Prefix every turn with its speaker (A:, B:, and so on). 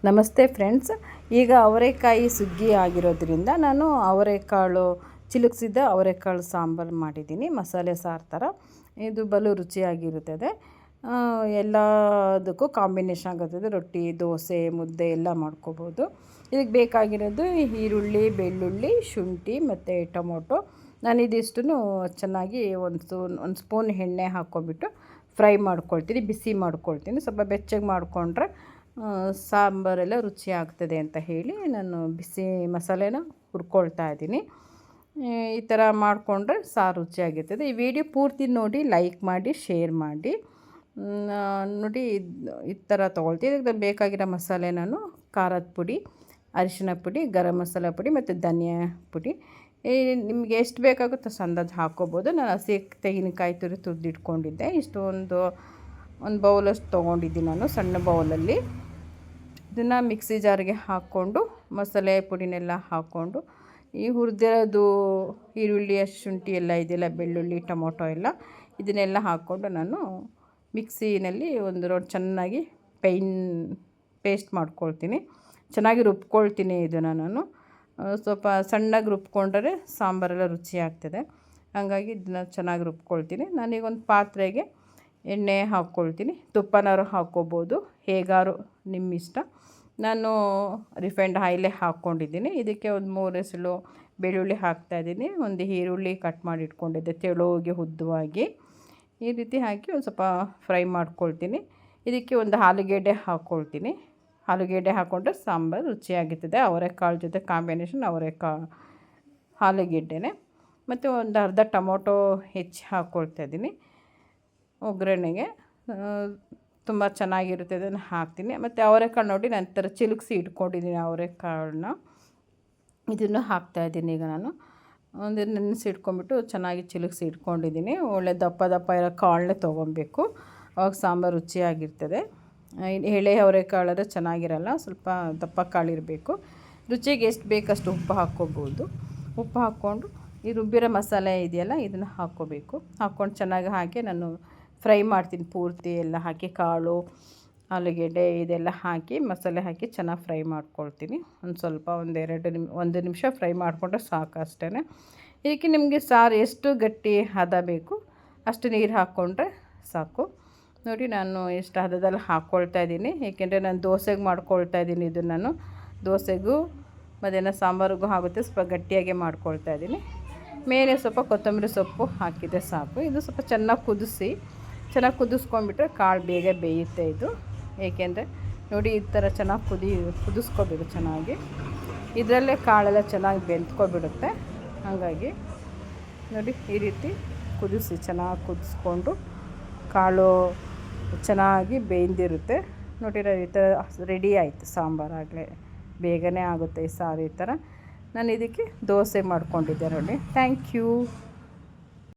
A: ನಮಸ್ತೆ ಫ್ರೆಂಡ್ಸ್. ಈಗ ಅವರೆಕಾಯಿ ಸುಗ್ಗಿ ಆಗಿರೋದ್ರಿಂದ ನಾನು ಅವರೆಕಾಳು ಚಿಲುಕಿಸಿದ ಅವರೆಕಾಳು ಸಾಂಬಾರು ಮಾಡಿದ್ದೀನಿ. ಮಸಾಲೆ ಸಾರು ಥರ ಇದು ಬಲು ರುಚಿಯಾಗಿರುತ್ತದೆ. ಎಲ್ಲದಕ್ಕೂ ಕಾಂಬಿನೇಷನ್ ಆಗುತ್ತದೆ. ರೊಟ್ಟಿ, ದೋಸೆ, ಮುದ್ದೆ ಎಲ್ಲ ಮಾಡ್ಕೋಬೋದು. ಇದಕ್ಕೆ ಬೇಕಾಗಿರೋದು ಈರುಳ್ಳಿ, ಬೆಳ್ಳುಳ್ಳಿ, ಶುಂಠಿ ಮತ್ತು ಟೊಮೊಟೊ. ನಾನು ಇದಿಷ್ಟನ್ನು ಚೆನ್ನಾಗಿ ಒಂದು ಸ್ಪೂನ್ ಎಣ್ಣೆ ಹಾಕ್ಕೊಂಬಿಟ್ಟು ಫ್ರೈ ಮಾಡ್ಕೊಳ್ತೀನಿ, ಬಿಸಿ ಮಾಡ್ಕೊಳ್ತೀನಿ. ಸ್ವಲ್ಪ ಬೆಚ್ಚಗೆ ಮಾಡಿಕೊಂಡ್ರೆ ಸಾಂಬಾರೆಲ್ಲ ರುಚಿ ಆಗ್ತದೆ ಅಂತ ಹೇಳಿ ನಾನು ಬಿಸಿ ಮಸಾಲೆನ ಹುರ್ಕೊಳ್ತಾ ಇದ್ದೀನಿ. ಈ ಥರ ಮಾಡಿಕೊಂಡ್ರೆ ಸಾರು ರುಚಿಯಾಗಿರ್ತದೆ. ಈ ವಿಡಿಯೋ ಪೂರ್ತಿ ನೋಡಿ, ಲೈಕ್ ಮಾಡಿ, ಶೇರ್ ಮಾಡಿ. ನೋಡಿ ಈ ಥರ ತೊಗೊಳ್ತೀನಿ. ಇದಕ್ಕೆ ಬೇಕಾಗಿರೋ ಮಸಾಲೆ ನಾನು ಖಾರದ ಪುಡಿ, ಅರಿಶಿನ ಪುಡಿ, ಗರಂ ಮಸಾಲ ಪುಡಿ ಮತ್ತು ಧನಿಯಾ ಪುಡಿ. ನಿಮಗೆ ಎಷ್ಟು ಬೇಕಾಗುತ್ತೋ ಅಂದಾಜು ಹಾಕ್ಕೋಬೋದು. ನಾನು ಹಸಿ ತೆಂಗಿನಕಾಯಿ ತುರಿದಿಟ್ಕೊಂಡಿದ್ದೆ. ಒಂದು ಬೌಲಷ್ಟು ತೊಗೊಂಡಿದ್ದೀನಿ ನಾನು, ಸಣ್ಣ ಬೌಲಲ್ಲಿ. ಇದನ್ನು ಮಿಕ್ಸಿ ಜಾರಿಗೆ ಹಾಕ್ಕೊಂಡು ಮಸಾಲೆ ಪುಡಿನೆಲ್ಲ ಹಾಕ್ಕೊಂಡು ಈ ಹುರಿದಿರೋದು ಈರುಳ್ಳಿ, ಶುಂಠಿ ಎಲ್ಲ ಇದೆಲ್ಲ, ಬೆಳ್ಳುಳ್ಳಿ, ಟೊಮೊಟೊ ಎಲ್ಲ ಇದನ್ನೆಲ್ಲ ಹಾಕ್ಕೊಂಡು ನಾನು ಮಿಕ್ಸಿನಲ್ಲಿ ಒಂದು ರೌಂಡ್ ಚೆನ್ನಾಗಿ ಪೇಸ್ಟ್ ಮಾಡ್ಕೊಳ್ತೀನಿ. ಚೆನ್ನಾಗಿ ರುಬ್ಕೊಳ್ತೀನಿ. ಇದನ್ನು ನಾನು ಸ್ವಲ್ಪ ಸಣ್ಣಗೆ ರುಬ್ಕೊಂಡ್ರೆ ಸಾಂಬಾರೆಲ್ಲ ರುಚಿಯಾಗ್ತದೆ. ಹಾಗಾಗಿ ಇದನ್ನ ಚೆನ್ನಾಗಿ ರುಬ್ಕೊಳ್ತೀನಿ. ನಾನೀಗ ಒಂದು ಪಾತ್ರೆಗೆ ಎಣ್ಣೆ ಹಾಕ್ಕೊಳ್ತೀನಿ. ತುಪ್ಪನಾರು ಹಾಕ್ಕೋಬೋದು, ಹೇಗಾರು ನಿಮ್ಮ ಇಷ್ಟ. ನಾನು ರಿಫೈಂಡ್ ಆಯಿಲೇ ಹಾಕ್ಕೊಂಡಿದ್ದೀನಿ. ಇದಕ್ಕೆ ಒಂದು 3 ಎಸಳು ಬೆಳ್ಳುಳ್ಳಿ ಹಾಕ್ತಾಯಿದ್ದೀನಿ. ಒಂದು ಈರುಳ್ಳಿ ಕಟ್ ಮಾಡಿ ಇಟ್ಕೊಂಡಿದ್ದೆ, ತೆಳುವಾಗಿ ಉದ್ದವಾಗಿ. ಈ ರೀತಿ ಹಾಕಿ ಒಂದು ಸ್ವಲ್ಪ ಫ್ರೈ ಮಾಡ್ಕೊಳ್ತೀನಿ. ಇದಕ್ಕೆ ಒಂದು ಆಲೂಗೆಡ್ಡೆ ಹಾಕ್ಕೊಳ್ತೀನಿ. ಆಲೂಗೆಡ್ಡೆ ಹಾಕ್ಕೊಂಡ್ರೆ ಸಾಂಬಾರು ರುಚಿಯಾಗಿರ್ತದೆ. ಅವರೆಕಾಳು ಜೊತೆ ಕಾಂಬಿನೇಷನ್ ಆಲೂಗೆಡ್ಡೆನೇ. ಮತ್ತು ಒಂದು ಅರ್ಧ ಟೊಮೊಟೊ ಹೆಚ್ಚಿ ಹಾಕ್ಕೊಳ್ತಾಯಿದ್ದೀನಿ ಒಗ್ಗರಣೆಗೆ. ತುಂಬ ಚೆನ್ನಾಗಿರುತ್ತೆ, ಅದನ್ನು ಹಾಕ್ತೀನಿ. ಮತ್ತು ಅವರೆಕಾಳು ನೋಡಿ ನಂತರ ಚಿಲುಕಿಸಿ ಇಟ್ಕೊಂಡಿದ್ದೀನಿ ಅವರೆಕಾಳನ್ನ. ಇದನ್ನು ಹಾಕ್ತಾಯಿದ್ದೀನಿ. ಈಗ ನಾನು ಒಂದು ನೆನೆಸಿ ಇಟ್ಕೊಂಡ್ಬಿಟ್ಟು ಚೆನ್ನಾಗಿ ಚಿಲುಕಿಸಿ ಇಟ್ಕೊಂಡಿದ್ದೀನಿ. ಒಳ್ಳೆ ದಪ್ಪ ಇರೋ ಕಾಳನ್ನೇ ತೊಗೊಬೇಕು, ಅವಾಗ ಸಾಂಬಾರು ರುಚಿಯಾಗಿರ್ತದೆ. ಎಳೆ ಅವರೆಕಾಳಾದ್ರೆ ಚೆನ್ನಾಗಿರಲ್ಲ, ಸ್ವಲ್ಪ ದಪ್ಪ ಕಾಳಿರಬೇಕು. ರುಚಿಗೆ ಎಷ್ಟು ಬೇಕಷ್ಟು ಉಪ್ಪು ಹಾಕ್ಕೋಬೋದು. ಉಪ್ಪು ಹಾಕ್ಕೊಂಡು ಈ ರುಬ್ಬಿರೋ ಮಸಾಲೆ ಇದೆಯಲ್ಲ ಇದನ್ನು ಹಾಕ್ಕೋಬೇಕು. ಹಾಕ್ಕೊಂಡು ಚೆನ್ನಾಗಿ ಹಾಕಿ ನಾನು ಫ್ರೈ ಮಾಡ್ತೀನಿ. ಪೂರ್ತಿ ಎಲ್ಲ ಹಾಕಿ ಕಾಳು, ಆಲೂಗೆಡ್ಡೆ ಇದೆಲ್ಲ ಹಾಕಿ ಮಸಾಲೆ ಹಾಕಿ ಚೆನ್ನಾಗಿ ಫ್ರೈ ಮಾಡ್ಕೊಳ್ತೀನಿ. ಒಂದು ನಿಮಿಷ ಫ್ರೈ ಮಾಡಿಕೊಂಡ್ರೆ ಸಾಕು, ಅಷ್ಟೇ. ಇದಕ್ಕೆ ನಿಮಗೆ ಸಾರು ಎಷ್ಟು ಗಟ್ಟಿ ಹದ ಬೇಕು ಅಷ್ಟು ನೀರು ಹಾಕ್ಕೊಂಡ್ರೆ ಸಾಕು. ನೋಡಿ ನಾನು ಎಷ್ಟು ಹದದಲ್ಲಿ ಹಾಕ್ಕೊಳ್ತಾ ಇದ್ದೀನಿ, ಏಕೆಂದರೆ ನಾನು ದೋಸೆಗೆ ಮಾಡ್ಕೊಳ್ತಾ ಇದ್ದೀನಿ. ಇದು ನಾನು ದೋಸೆಗೂ ಮಧ್ಯಾಹ್ನ ಸಾಂಬಾರಿಗೂ ಆಗುತ್ತೆ, ಸ್ವಲ್ಪ ಗಟ್ಟಿಯಾಗೆ ಮಾಡ್ಕೊಳ್ತಾ ಇದ್ದೀನಿ. ಮೇಲೆ ಸ್ವಲ್ಪ ಕೊತ್ತಂಬರಿ ಸೊಪ್ಪು ಹಾಕಿದರೆ ಸಾಕು. ಇದು ಸ್ವಲ್ಪ ಚೆನ್ನಾಗಿ ಕುದಿಸ್ಕೊಂಡ್ಬಿಟ್ರೆ ಕಾಳು ಬೇಗ ಬೇಯುತ್ತೆ ಇದು. ಏಕೆಂದರೆ ನೋಡಿ ಈ ಥರ ಚೆನ್ನಾಗಿ ಕುದಿಸ್ಕೋಬೇಕು ಚೆನ್ನಾಗಿ. ಇದರಲ್ಲೇ ಕಾಳೆಲ್ಲ ಚೆನ್ನಾಗಿ ಬೆಂದ್ಕೊಬಿಡುತ್ತೆ. ಹಾಗಾಗಿ ನೋಡಿ ಈ ರೀತಿ ಚೆನ್ನಾಗಿ ಕುದಿಸ್ಕೊಂಡು ಕಾಳು ಚೆನ್ನಾಗಿ ಬೇಯ್ದಿರುತ್ತೆ. ನೋಡಿ ಈ ಥರ ರೆಡಿ ಆಯಿತು ಸಾಂಬಾರು. ಆಗಲೇ ಬೇಗನೆ ಆಗುತ್ತೆ ಈ ಸಾರು. ಈ ಥರ ನಾನು ಇದಕ್ಕೆ ದೋಸೆ ಮಾಡ್ಕೊಂಡಿದ್ದೆ ನೋಡಿ. Thank you.